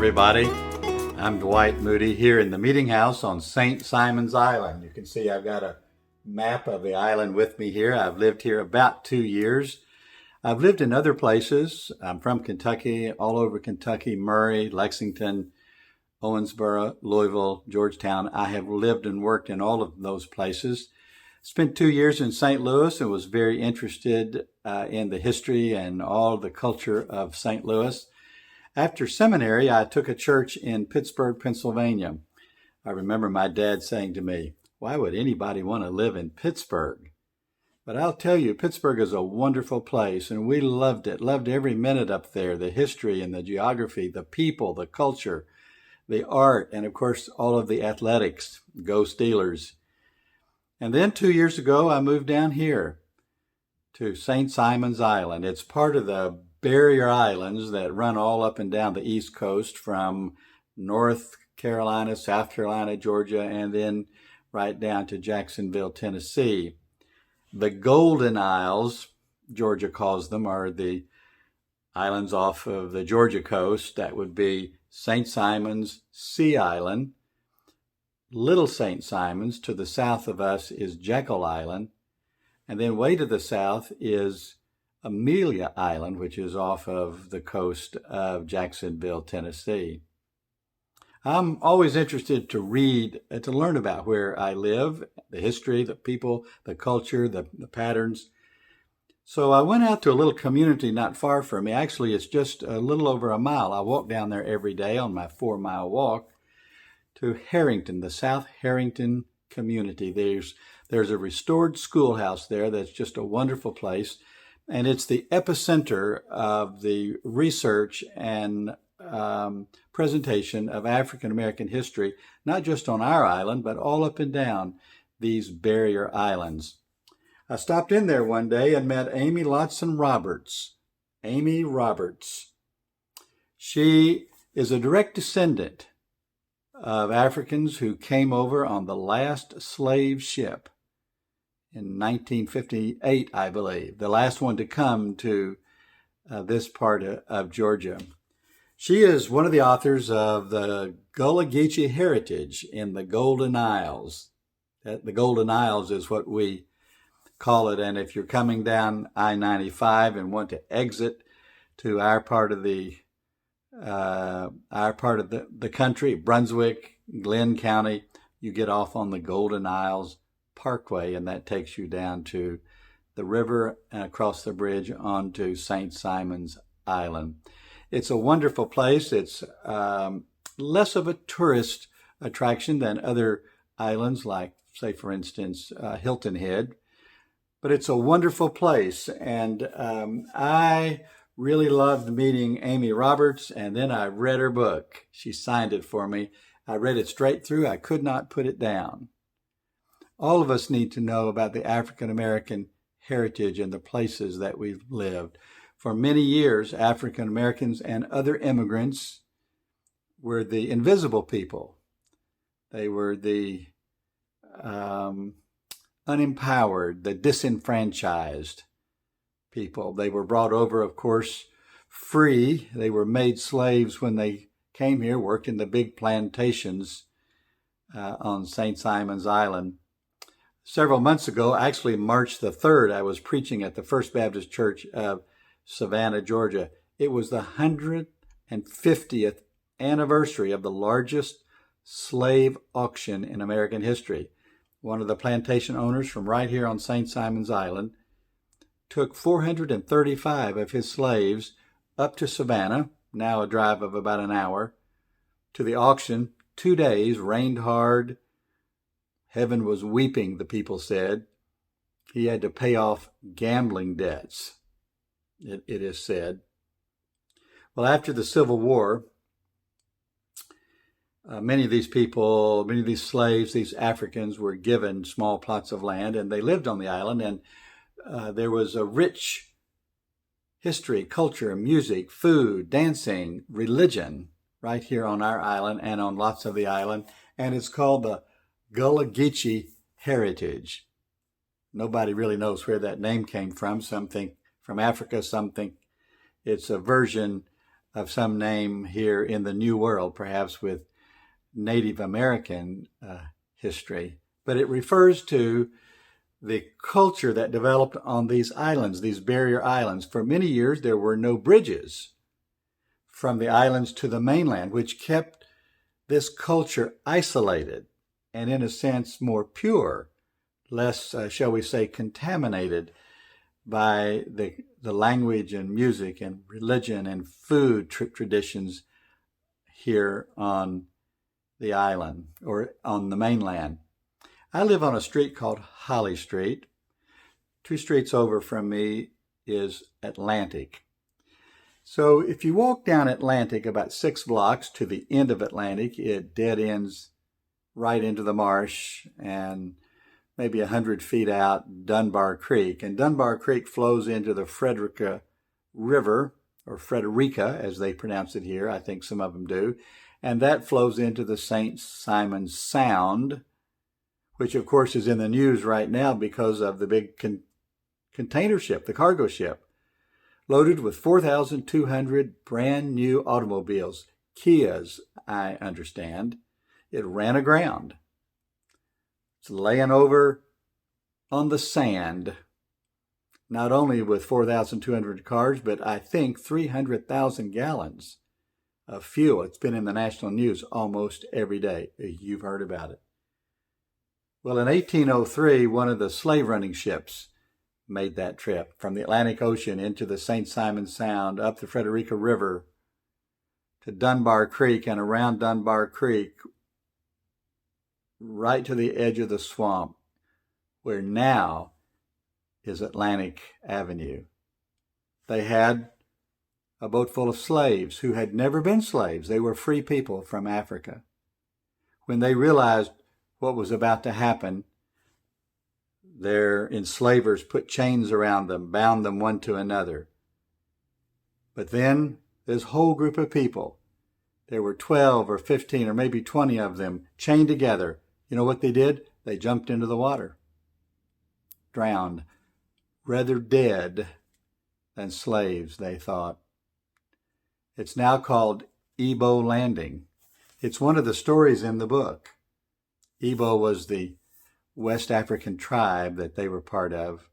everybody. I'm Dwight Moody here in the Meetinghouse on St. Simon's Island. You can see I've got a map of the island with me here. I've lived here about 2 years. I've lived in other places. I'm from Kentucky, all over Kentucky, Murray, Lexington, Owensboro, Louisville, Georgetown. I have lived and worked in all of those places. Spent 2 years in St. Louis and was very interested in the history and all the culture of St. Louis. After seminary, I took a church in Pittsburgh, Pennsylvania. I remember my dad saying to me, "Why would anybody want to live in Pittsburgh?" But I'll tell you, Pittsburgh is a wonderful place, and we loved it, loved every minute up there, the history and the geography, the people, the culture, the art, and of course, all of the athletics. Go Steelers. And then 2 years ago, I moved down here to St. Simon's Island. It's part of the barrier islands that run all up and down the East Coast from North Carolina, South Carolina, Georgia, and then right down to Jacksonville, Tennessee. The Golden Isles, Georgia calls them, are the islands off of the Georgia coast. That would be St. Simon's, Sea Island. Little St. Simon's, to the south of us, is Jekyll Island. And then way to the south is Amelia Island, which is off of the coast of Jacksonville, Tennessee. I'm always interested to read and to learn about where I live, the history, the people, the culture, the patterns. So I went out to a little community not far from me. Actually, it's just a little over a mile. I walk down there every day on my 4-mile walk to Harrington, the South Harrington community. There's a restored schoolhouse there that's just a wonderful place. And it's the epicenter of the research and presentation of African American history, not just on our island, but all up and down these barrier islands. I stopped in there one day and met Amy Lotson Roberts. Amy Roberts. She is a direct descendant of Africans who came over on the last slave ship in 1958, I believe, the last one to come to this part of Georgia. She is one of the authors of the Gullah Geechee heritage in the Golden Isles. The Golden Isles is what we call it, and if you're coming down I-95 and want to exit to our part of the country, Brunswick, Glenn County, you get off on the Golden Isles Parkway, and that takes you down to the river and across the bridge onto St. Simon's Island. It's a wonderful place. It's less of a tourist attraction than other islands like, say, for instance, Hilton Head. But it's a wonderful place, and I really loved meeting Amy Roberts, and then I read her book. She signed it for me. I read it straight through. I could not put it down. All of us need to know about the African American heritage and the places that we've lived. For many years, African Americans and other immigrants were the invisible people. They were the unempowered, the disenfranchised people. They were brought over, of course, free. They were made slaves when they came here, worked in the big plantations on St. Simon's Island. Several months ago, actually March the 3rd, I was preaching at the First Baptist Church of Savannah, Georgia. It was the 150th anniversary of the largest slave auction in American history. One of the plantation owners from right here on St. Simon's Island took 435 of his slaves up to Savannah, now a drive of about an hour, to the auction. 2 days, rained hard. Heaven was weeping, the people said. He had to pay off gambling debts, it is said. Well, after the Civil War, many of these people, many of these slaves, these Africans, were given small plots of land, and they lived on the island, and there was a rich history, culture, music, food, dancing, religion right here on our island and on lots of the island, and it's called the Gullah Geechee heritage. Nobody really knows where that name came from. Some think from Africa, some think it's a version of some name here in the New World, perhaps with Native American history, but it refers to the culture that developed on these islands, these barrier islands. For many years, there were no bridges from the islands to the mainland, which kept this culture isolated and, in a sense, more pure, less, shall we say, contaminated by the language and music and religion and food traditions here on the island or on the mainland. I live on a street called Holly Street. 2 streets over from me is Atlantic. So if you walk down Atlantic about 6 blocks to the end of Atlantic, it dead ends right into the marsh and maybe 100 feet out, Dunbar Creek. And Dunbar Creek flows into the Frederica River, or Frederica as they pronounce it here. I think some of them do. And that flows into the St. Simons Sound, which of course is in the news right now because of the big container ship, the cargo ship, loaded with 4,200 brand new automobiles, Kias, I understand. It ran aground. It's laying over on the sand, not only with 4,200 cars, but I think 300,000 gallons of fuel. It's been in the national news almost every day. You've heard about it. Well, in 1803, one of the slave-running ships made that trip from the Atlantic Ocean into the St. Simons Sound, up the Frederica River to Dunbar Creek, and around Dunbar Creek, right to the edge of the swamp, where now is Atlantic Avenue. They had a boat full of slaves who had never been slaves. They were free people from Africa. When they realized what was about to happen, their enslavers put chains around them, bound them one to another. But then this whole group of people, there were 12 or 15 or maybe 20 of them chained together. You know what they did? They jumped into the water, drowned, rather dead than slaves, they thought. It's now called Ebo Landing. It's one of the stories in the book. Ebo was the West African tribe that they were part of.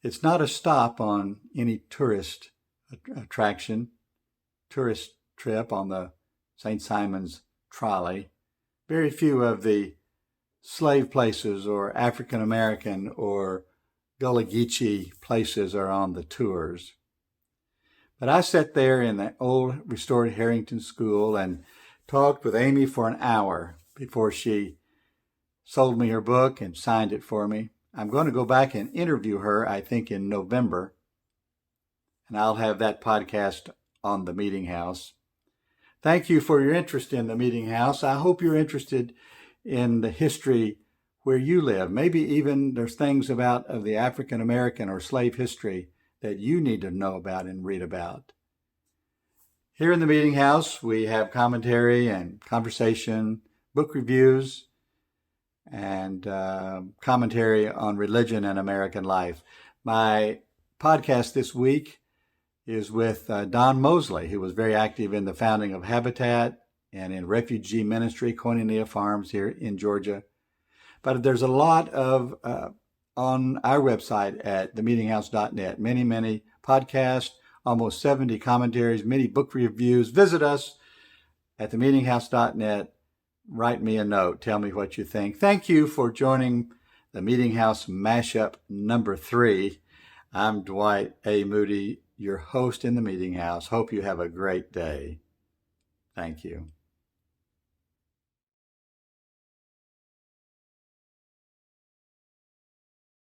It's not a stop on any tourist attraction, tourist trip on the St. Simons trolley. Very few of the slave places or African American or Gullah Geechee places are on the tours. But I sat there in the old restored Harrington School and talked with Amy for an hour before she sold me her book and signed it for me. I'm going to go back and interview her, I think, in November. And I'll have that podcast on the Meetinghouse. Thank you for your interest in the Meetinghouse. I hope you're interested in the history where you live. Maybe even there's things of the African American or slave history that you need to know about and read about. Here in the Meetinghouse, we have commentary and conversation, book reviews, and commentary on religion and American life. My podcast this week is with Don Mosley, who was very active in the founding of Habitat and in refugee ministry, Koinonia Farms here in Georgia. But there's a lot of on our website at themeetinghouse.net. Many podcasts, almost 70 commentaries, many book reviews. Visit us at themeetinghouse.net. Write me a note. Tell me what you think. Thank you for joining the Meetinghouse Mashup number 3. I'm Dwight A. Moody, your host in the Meetinghouse. Hope you have a great day. Thank you.